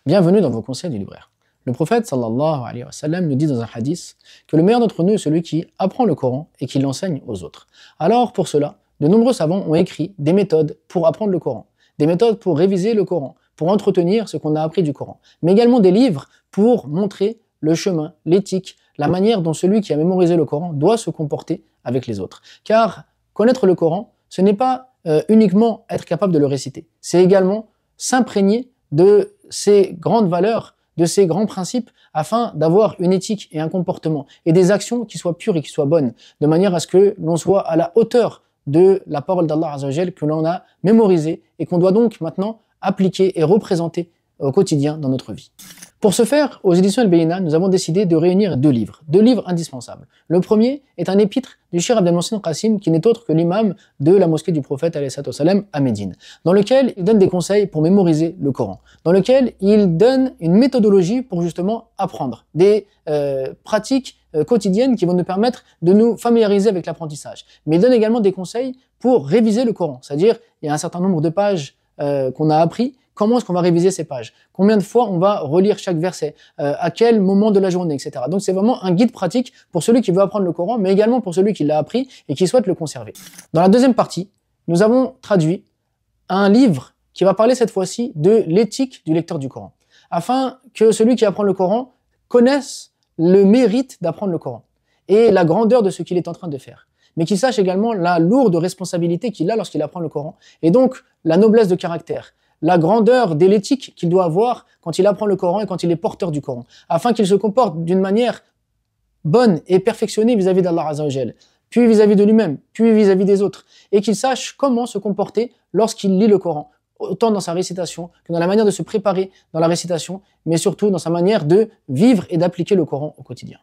Bienvenue dans vos conseils du libraire. Le prophète sallallahu alayhi wa sallam nous dit dans un hadith que le meilleur d'entre nous est celui qui apprend le Coran et qui l'enseigne aux autres. Alors pour cela, de nombreux savants ont écrit des méthodes pour apprendre le Coran, des méthodes pour réviser le Coran, pour entretenir ce qu'on a appris du Coran, mais également des livres pour montrer le chemin, l'éthique, la manière dont celui qui a mémorisé le Coran doit se comporter avec les autres. Car connaître le Coran, ce n'est pas uniquement être capable de le réciter, c'est également s'imprégner de ces grandes valeurs, de ces grands principes, afin d'avoir une éthique et un comportement, et des actions qui soient pures et qui soient bonnes, de manière à ce que l'on soit à la hauteur de la parole d'Allah Azza wa Jal que l'on a mémorisée et qu'on doit donc maintenant appliquer et représenter au quotidien dans notre vie. Pour ce faire, aux éditions Al-Bayna, nous avons décidé de réunir deux livres indispensables. Le premier est un épître du Cheikh Abdel Mohsin Qasim, qui n'est autre que l'imam de la mosquée du prophète à Médine, dans lequel il donne des conseils pour mémoriser le Coran, dans lequel il donne une méthodologie pour justement apprendre, des pratiques quotidiennes qui vont nous permettre de nous familiariser avec l'apprentissage. Mais il donne également des conseils pour réviser le Coran, c'est-à-dire il y a un certain nombre de pages qu'on a appris. Comment est-ce qu'on va réviser ces pages? Combien de fois on va relire chaque verset? À quel moment de la journée, etc. Donc c'est vraiment un guide pratique pour celui qui veut apprendre le Coran, mais également pour celui qui l'a appris et qui souhaite le conserver. Dans la deuxième partie, nous avons traduit un livre qui va parler cette fois-ci de l'éthique du lecteur du Coran, afin que celui qui apprend le Coran connaisse le mérite d'apprendre le Coran et la grandeur de ce qu'il est en train de faire, mais qu'il sache également la lourde responsabilité qu'il a lorsqu'il apprend le Coran, et donc la noblesse de caractère, la grandeur de l'éthique qu'il doit avoir quand il apprend le Coran et quand il est porteur du Coran, afin qu'il se comporte d'une manière bonne et perfectionnée vis-à-vis d'Allah Azza wa Jal, puis vis-à-vis de lui-même, puis vis-à-vis des autres, et qu'il sache comment se comporter lorsqu'il lit le Coran, autant dans sa récitation que dans la manière de se préparer dans la récitation, mais surtout dans sa manière de vivre et d'appliquer le Coran au quotidien.